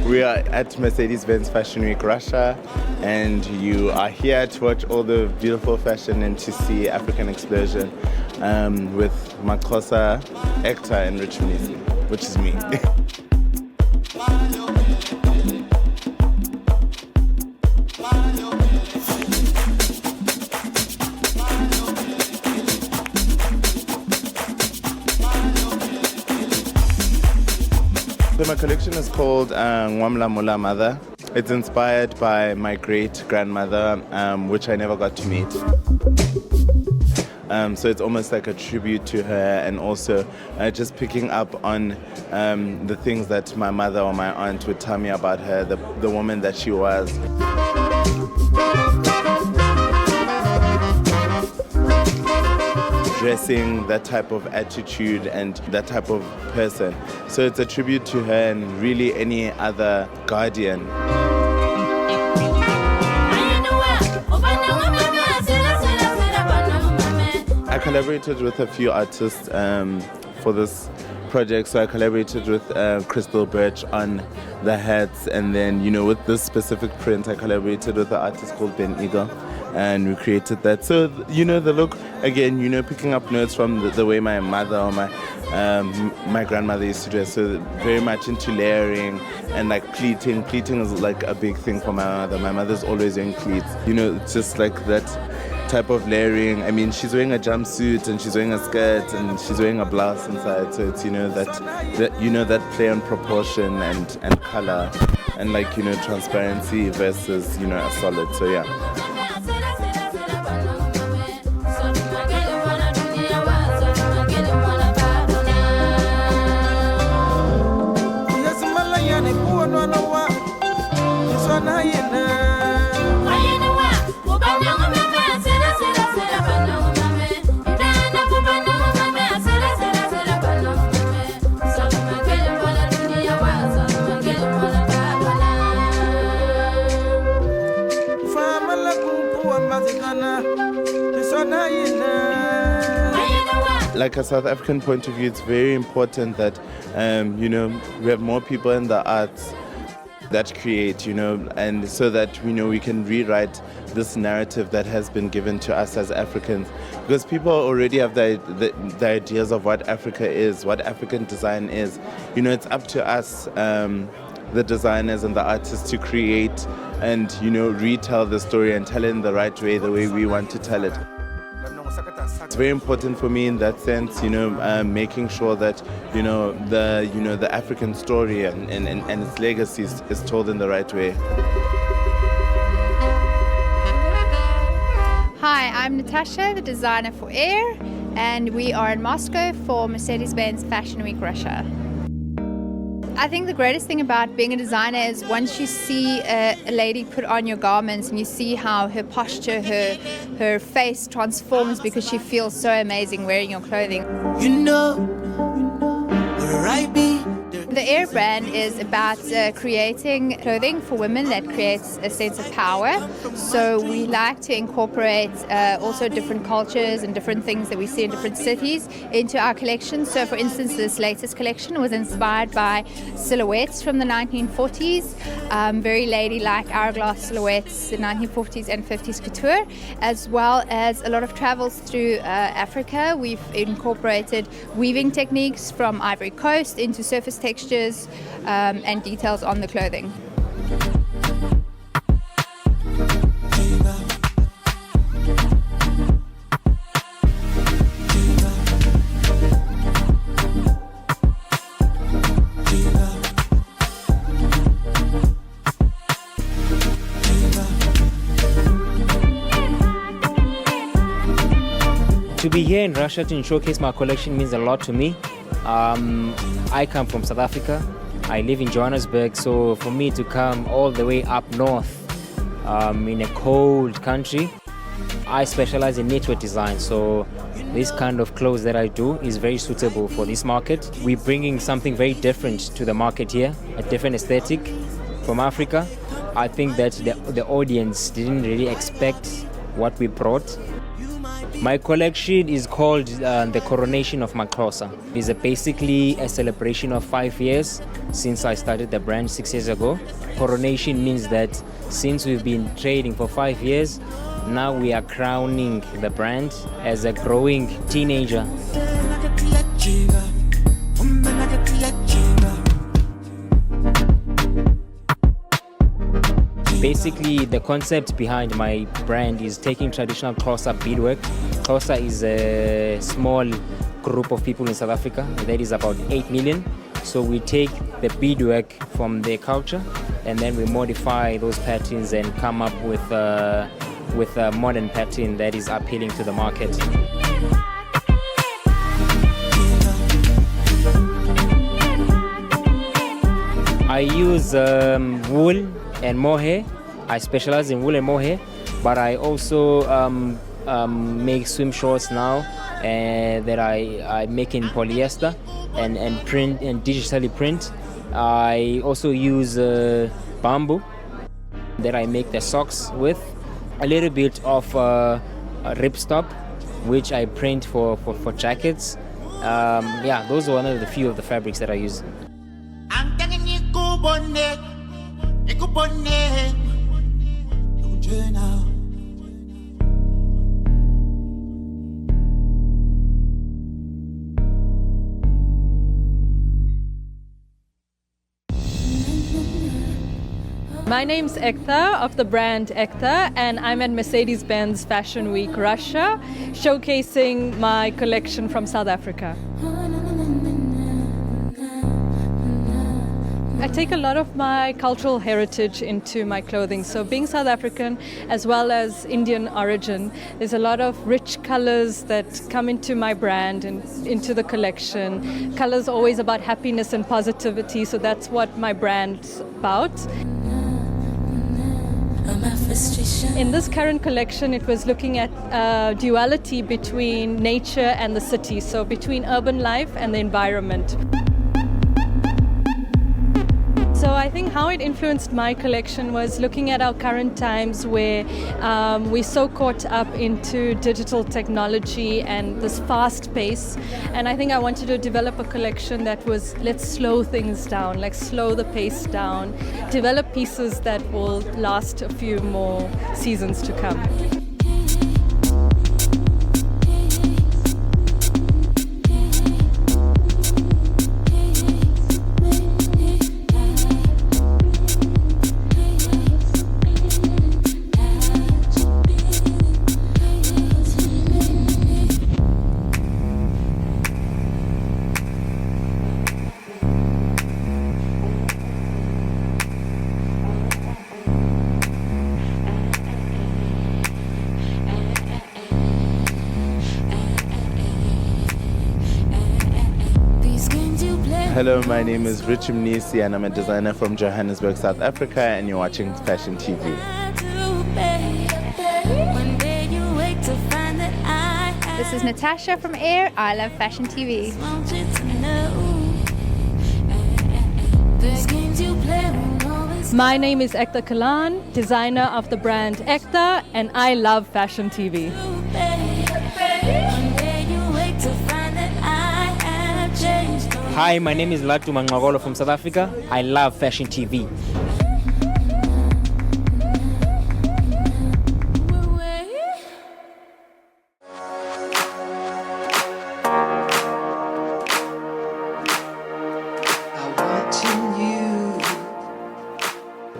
We are at Mercedes-Benz Fashion Week Russia, and you are here to watch all the beautiful fashion and to see African explosion with Makosa, Ekta and Rich Munisi, which is me. So my collection is called Ngwamla Mula Mother. It's inspired by my great-grandmother, which I never got to meet. So it's almost like a tribute to her, and also just picking up on the things that my mother or my aunt would tell me about her, the woman that she was. Dressing, that type of attitude and that type of person. So it's a tribute to her and really any other guardian. I collaborated with a few artists for this project. So I collaborated with Crystal Birch on the hats, and then, you know, with this specific print, I collaborated with an artist called Ben Eagle, and we created that. So, you know, the look, again, you know, picking up notes from the way my mother or my grandmother used to dress. So very much into layering and like pleating. Pleating is like a big thing for my mother. My mother's always wearing pleats. You know, it's just like that type of layering. I mean, she's wearing a jumpsuit and she's wearing a skirt and she's wearing a blouse inside. So it's, you know, that play on proportion and color and, like, you know, transparency versus, you know, a solid. So yeah. Like a South African point of view, it's very important that, you know, we have more people in the arts that create, you know, and so that, you know, we can rewrite this narrative that has been given to us as Africans. Because people already have the ideas of what Africa is, what African design is. You know, it's up to us, the designers and the artists, to create and, you know, retell the story and tell it in the right way, the way we want to tell it. It's very important for me in that sense, you know, making sure that, you know, the African story and its legacy is told in the right way. Hi, I'm Natasha, the designer for Air, and we are in Moscow for Mercedes-Benz Fashion Week Russia. I think the greatest thing about being a designer is once you see a lady put on your garments and you see how her posture, her face transforms because she feels so amazing wearing your clothing. You know where I be. The Air brand is about creating clothing for women that creates a sense of power. So we like to incorporate also different cultures and different things that we see in different cities into our collection. So for instance, this latest collection was inspired by silhouettes from the 1940s, very ladylike hourglass silhouettes, the 1940s and 50s couture, as well as a lot of travels through Africa. We've incorporated weaving techniques from Ivory Coast into surface textures and details on the clothing. To be here in Russia to showcase my collection means a lot to me. I come from South Africa. I live in Johannesburg, so for me to come all the way up north in a cold country, I specialize in knitwear design, so this kind of clothes that I do is very suitable for this market. We're bringing something very different to the market here, a different aesthetic from Africa. I think that the audience didn't really expect what we brought. My collection is called the Coronation of Makhosa. It's basically a celebration of 5 years since I started the brand 6 years ago. Coronation means that since we've been trading for 5 years, now we are crowning the brand as a growing teenager. Basically, the concept behind my brand is taking traditional Xhosa beadwork. Xhosa is a small group of people in South Africa. That is about 8 million. So we take the beadwork from their culture and then we modify those patterns and come up with a modern pattern that is appealing to the market. I use wool and mohair. I specialize in wool and mohair, but I also make swim shorts now that I make in polyester and print and digitally print. I also use bamboo that I make the socks with. A little bit of ripstop, which I print for jackets. Those are one of the few of the fabrics that I use. My name's Ekta of the brand Ekta, and I'm at Mercedes-Benz Fashion Week Russia, showcasing my collection from South Africa. I take a lot of my cultural heritage into my clothing. So being South African as well as Indian origin, there's a lot of rich colors that come into my brand and into the collection. Colors are always about happiness and positivity, so that's what my brand's about. In this current collection, it was looking at duality between nature and the city, so between urban life and the environment. So I think how it influenced my collection was looking at our current times where we're so caught up into digital technology and this fast pace. And I think I wanted to develop a collection that was, let's slow things down, like slow the pace down, develop pieces that will last a few more seasons to come. Hello, my name is Richie Mnisi and I'm a designer from Johannesburg, South Africa, and you're watching Fashion TV. This is Natasha from Air. I love Fashion TV. My name is Ekta Kalan, designer of the brand Ekta, and I love Fashion TV. Hi, my name is Latu Mangagolo from South Africa. I love Fashion TV.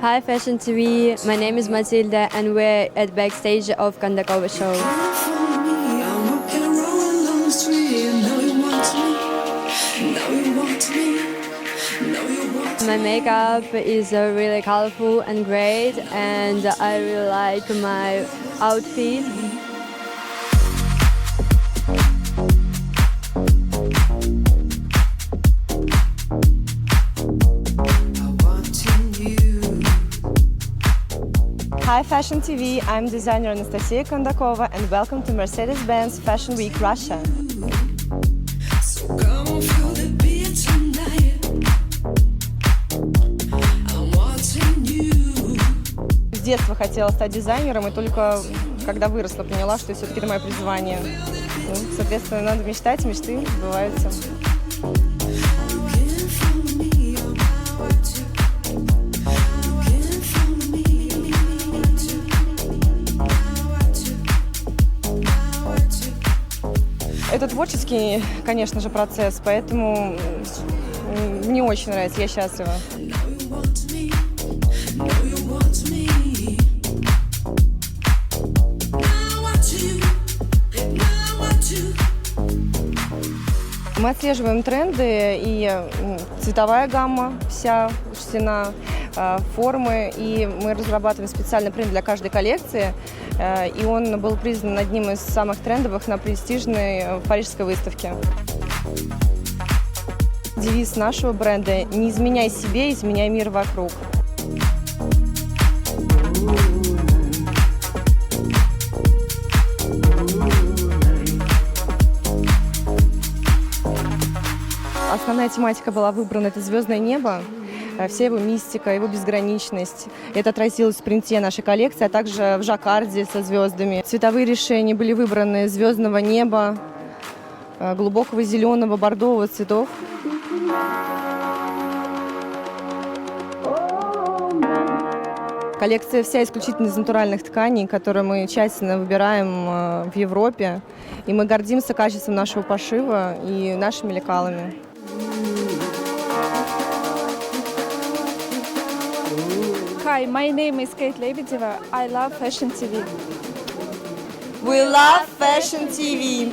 Hi Fashion TV, my name is Matilda and we're at backstage of Kondakov show. My makeup is really colorful and great, and I really like my outfit. Hi Fashion TV, I'm designer Anastasia Kondakova and welcome to Mercedes-Benz Fashion Week Russia. С детства хотела стать дизайнером, и только когда выросла, поняла, что все-таки это мое призвание. Ну, соответственно, надо мечтать, мечты сбываются. Это творческий, конечно же, процесс, поэтому мне очень нравится, я счастлива. Мы отслеживаем тренды, и цветовая гамма вся учтена, формы, и мы разрабатываем специальный принт для каждой коллекции, и он был признан одним из самых трендовых на престижной парижской выставке. Девиз нашего бренда «Не изменяй себе, изменяй мир вокруг». Основная тематика была выбрана – это звездное небо, вся его мистика, его безграничность. Это отразилось в принте нашей коллекции, а также в жаккарде со звездами. Цветовые решения были выбраны звездного неба, глубокого зеленого, бордового цветов. Коллекция вся исключительно из натуральных тканей, которые мы тщательно выбираем в Европе. И мы гордимся качеством нашего пошива и нашими лекалами. Hi, my name is Kate Lebedeva. I love Fashion TV. We love Fashion TV.